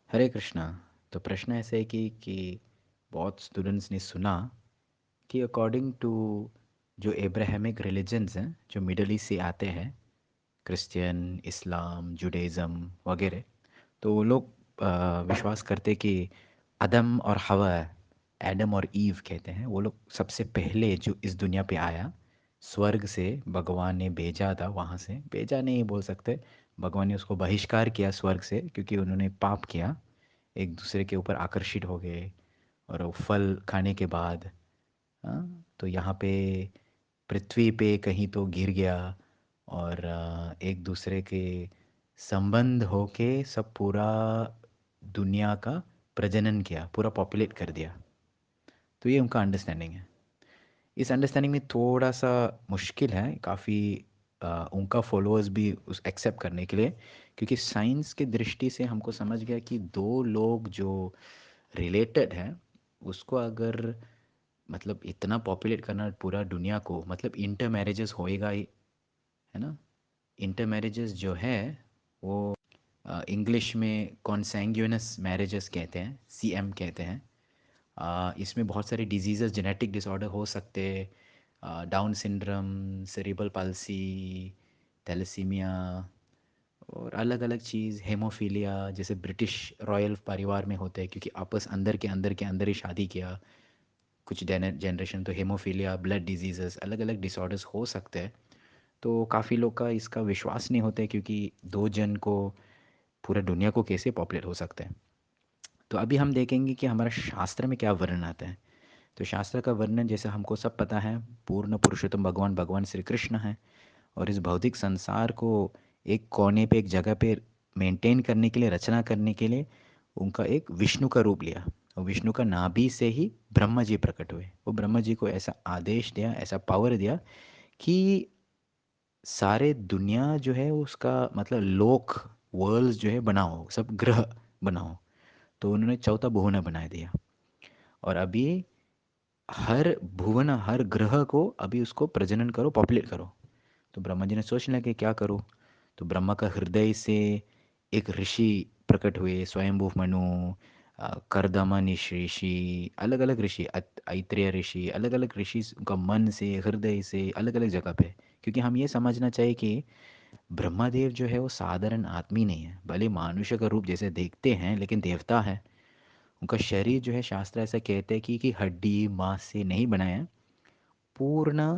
हरे कृष्णा। तो प्रश्न ऐसे है कि बहुत स्टूडेंट्स ने सुना कि अकॉर्डिंग टू जो एब्राहमिक रिलीजन्स हैं जो मिडल ईस्ट से आते हैं, क्रिश्चियन, इस्लाम, जुडाइज़म वगैरह, तो वो लोग विश्वास करते कि अदम और हवा, एडम और ईव कहते हैं, वो लोग सबसे पहले जो इस दुनिया पे आया, स्वर्ग से भगवान ने भेजा था। वहाँ से भेजा नहीं बोल सकते, भगवान ने उसको बहिष्कार किया स्वर्ग से क्योंकि उन्होंने पाप किया, एक दूसरे के ऊपर आकर्षित हो गए। और वो फल खाने के बाद तो यहाँ पे पृथ्वी पे कहीं तो गिर गया और एक दूसरे के संबंध होके सब पूरा दुनिया का प्रजनन किया, पूरा पॉपुलेट कर दिया। तो ये उनका अंडरस्टैंडिंग है। इस अंडरस्टैंडिंग में थोड़ा सा मुश्किल है काफ़ी उनका फॉलोअर्स भी उस एक्सेप्ट करने के लिए, क्योंकि साइंस की दृष्टि से हमको समझ गया कि दो लोग जो रिलेटेड हैं उसको अगर मतलब इतना पॉपुलेट करना पूरा दुनिया को, मतलब इंटर मैरिजेस होएगा ही, है ना। इंटर मैरिजेस जो है वो इंग्लिश में कॉन्सैंग्यूनस मैरिजेस कहते हैं, सीएम कहते हैं। इसमें बहुत सारे डिजीज़ेस, जेनेटिक डिसऑर्डर हो सकते हैं, Down syndrome, cerebral palsy, thalassaemia और अलग अलग चीज़, हेमोफीलिया जैसे ब्रिटिश रॉयल परिवार में होते हैं क्योंकि आपस अंदर ही शादी किया कुछ जनरेशन। तो हेमोफीलिया, ब्लड डिजीज़ेस, अलग अलग डिसऑर्डर्स हो सकते हैं। तो काफ़ी लोग का इसका विश्वास नहीं होता है क्योंकि दो जन को पूरा दुनिया को कैसे पॉपुलेट हो सकते हैं। तो अभी हम देखेंगे कि हमारा शास्त्र में क्या वर्णन आता है। तो शास्त्र का वर्णन जैसे हमको सब पता है, पूर्ण पुरुषोत्तम भगवान भगवान श्री कृष्ण है। और इस भौतिक संसार को एक कोने पे, एक जगह पे मेंटेन करने के लिए, रचना करने के लिए उनका एक विष्णु का रूप लिया। और विष्णु का नाभि से ही ब्रह्मा जी प्रकट हुए। वो ब्रह्मा जी को ऐसा आदेश दिया, ऐसा पावर दिया कि सारे दुनिया जो है उसका मतलब लोक, वर्ल्ड्स जो है बनाओ, सब ग्रह बनाओ। तो उन्होंने चौथा भुवन बना दिया। और अभी हर भुवन, हर ग्रह को अभी उसको प्रजनन करो, पॉपुलेट करो। तो ब्रह्मा जी ने सोच लिया कि क्या करूँ। तो ब्रह्मा का हृदय से एक ऋषि प्रकट हुए, स्वयंभू मनु, करदमन ऋषि, अलग अलग ऋषि, ऐत्रेय ऋषि, अलग अलग ऋषि उनका मन से, हृदय से, अलग अलग जगह पे। क्योंकि हम ये समझना चाहिए कि ब्रह्मादेव जो है वो साधारण आदमी नहीं है, भले मनुष्य का रूप जैसे देखते हैं लेकिन देवता है। उनका शरीर जो है, शास्त्र ऐसा कहते हैं कि हड्डी मांस से नहीं बनाया है, पूर्ण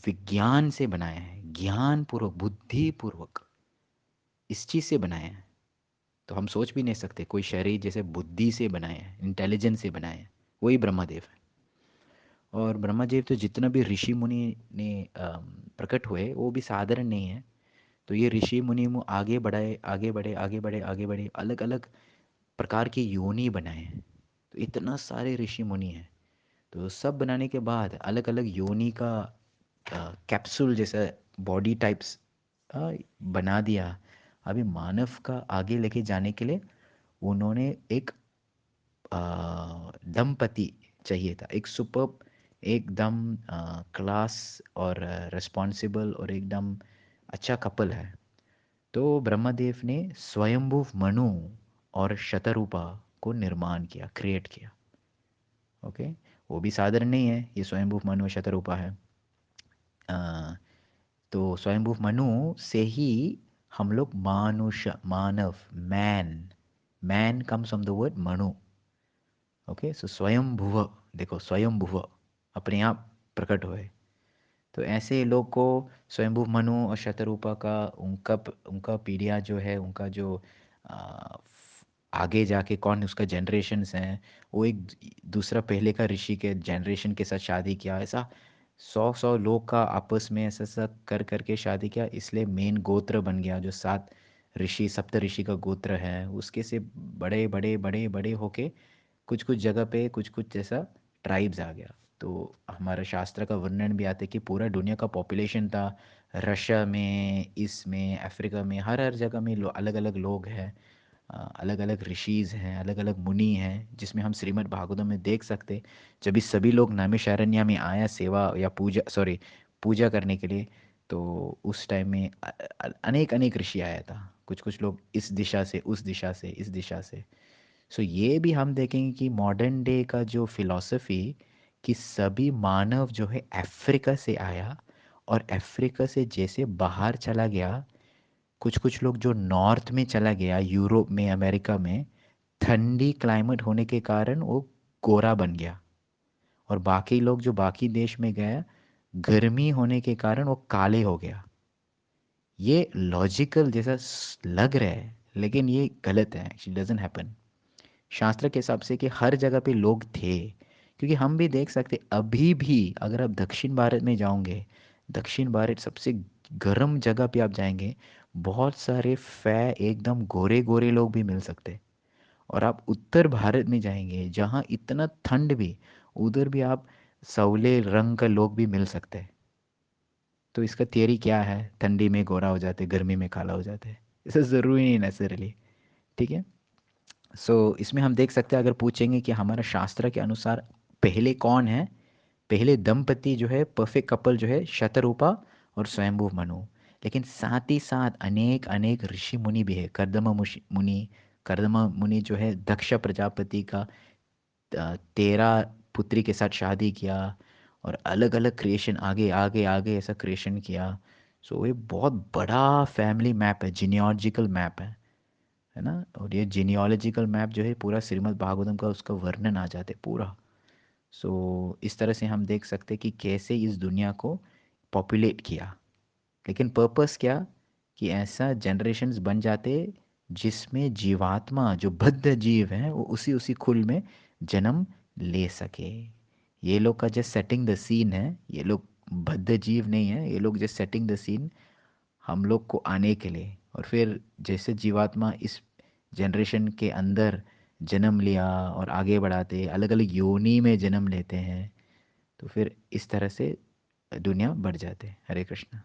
विज्ञान से बनाया है, ज्ञान पूर्वक, बुद्धि पूर्वक इस चीज़ से बनाया है। तो हम सोच भी नहीं सकते कोई शरीर जैसे बुद्धि से बनाया है, इंटेलिजेंस से बनाया है, वही ब्रह्मदेव है। और ब्रह्मदेव तो जितना भी ऋषि मुनि ने प्रकट हुए वो भी साधारण नहीं है। तो ये ऋषि मुनि आगे बढ़ाए, आगे बढ़े, आगे बढ़े, आगे बढ़े, अलग अलग प्रकार की योनि बनाए हैं। तो इतना सारे ऋषि मुनि हैं। तो सब बनाने के बाद अलग अलग योनि का कैप्सूल जैसा बॉडी टाइप्स बना दिया। अभी मानव का आगे लेके जाने के लिए उन्होंने एक दंपति चाहिए था, एक सुपर, एकदम क्लास और रिस्पॉन्सिबल और एकदम अच्छा कपल है। तो ब्रह्मदेव ने स्वयंभू मनु और शतरूपा को निर्माण किया, क्रिएट किया। ओके, वो भी साधारण नहीं है, ये स्वयंभू मनु और शतरूपा है। अ, तो स्वयंभू मनु से ही हम लोग मानुष, मानव, man, man comes from the word Manu. Okay, so Swayambhuva, देखो स्वयंभुव, अपने आप प्रकट हुए। तो ऐसे लोग को स्वयंभू मनु और शतरूपा का, उनका पीढ़ियाँ जो है, उनका जो आगे जाके कौन उसका जनरेशन्स हैं, वो एक दूसरा पहले का ऋषि के जनरेशन के साथ शादी किया। ऐसा सौ सौ लोग का आपस में ऐसा ऐसा कर करके शादी किया, इसलिए मेन गोत्र बन गया जो सात ऋषि, सप्त ऋषि का गोत्र है। उसके से बड़े बड़े बड़े बड़े होके कुछ कुछ जगह पे कुछ कुछ जैसा ट्राइब्स आ गया। तो हमारा शास्त्र का वर्णन भी आता है कि पूरा दुनिया का पॉपुलेशन था, रशिया में, इसमें, अफ्रीका में, हर हर जगह में अलग अलग लोग हैं, अलग अलग ऋषिज़ हैं, अलग अलग मुनि हैं, जिसमें हम श्रीमद् भागवतम में देख सकते। जब इस सभी लोग नैमिषारण्य में आया सेवा या पूजा, सॉरी, पूजा करने के लिए, तो उस टाइम में अनेक अनेक ऋषि आया था, कुछ कुछ लोग इस दिशा से, उस दिशा से, इस दिशा से। सो ये भी हम देखेंगे कि मॉडर्न डे का जो फिलॉसफी, कि सभी मानव जो है अफ्रीका से आया, और अफ्रीका से जैसे बाहर चला गया, कुछ कुछ लोग जो नॉर्थ में चला गया, यूरोप में, अमेरिका में, ठंडी क्लाइमेट होने के कारण वो गोरा बन गया। और बाकी लोग जो बाकी देश में गए, गर्मी होने के कारण वो काले हो गया। ये लॉजिकल जैसा लग रहा है, लेकिन ये गलत है, एक्चुअली डजंट हैपन। शास्त्र के हिसाब से कि हर जगह पे लोग थे, क्योंकि हम भी देख सकते अभी भी, अगर आप दक्षिण भारत में जाओगे, दक्षिण भारत सबसे गर्म जगह पे आप जाएंगे, बहुत सारे एकदम गोरे गोरे लोग भी मिल सकते। और आप उत्तर भारत में जाएंगे जहाँ इतना ठंड भी, उधर भी आप सवले रंग का लोग भी मिल सकते हैं। तो इसका थियरी क्या है, ठंडी में गोरा हो जाते, गर्मी में काला हो जाते, इससे ज़रूरी नहीं नेसेसरली। ठीक है। सो इसमें हम देख सकते हैं, अगर पूछेंगे कि हमारा शास्त्र के अनुसार पहले कौन है, पहले दंपति जो है, परफेक्ट कपल जो है, शतरूपा और स्वयंभू मनु। लेकिन साथ ही साथ अनेक अनेक ऋषि मुनि भी है, मुनि। कर्दम मुनि जो है दक्ष प्रजापति का 13 पुत्री के साथ शादी किया, और अलग अलग क्रिएशन, आगे आगे आगे ऐसा क्रिएशन किया। सो ये बहुत बड़ा फैमिली मैप है, जीनियोलॉजिकल मैप है ना। और ये जीनियोलॉजिकल मैप जो है पूरा श्रीमद् भागवतम का उसका वर्णन आ जाते पूरा। सो इस तरह से हम देख सकते कि कैसे इस दुनिया को पॉपुलेट किया। लेकिन पर्पस क्या, कि ऐसा जनरेशन्स बन जाते जिसमें जीवात्मा जो बद्ध जीव हैं वो उसी उसी कुल में जन्म ले सके। ये लोग का जस्ट सेटिंग द सीन है, ये लोग बद्ध जीव नहीं है, ये लोग जस्ट सेटिंग द सीन हम लोग को आने के लिए। और फिर जैसे जीवात्मा इस जनरेशन के अंदर जन्म लिया और आगे बढ़ाते अलग अलग योनि में जन्म लेते हैं, तो फिर इस तरह से दुनिया बढ़ जाते। हरे कृष्णा।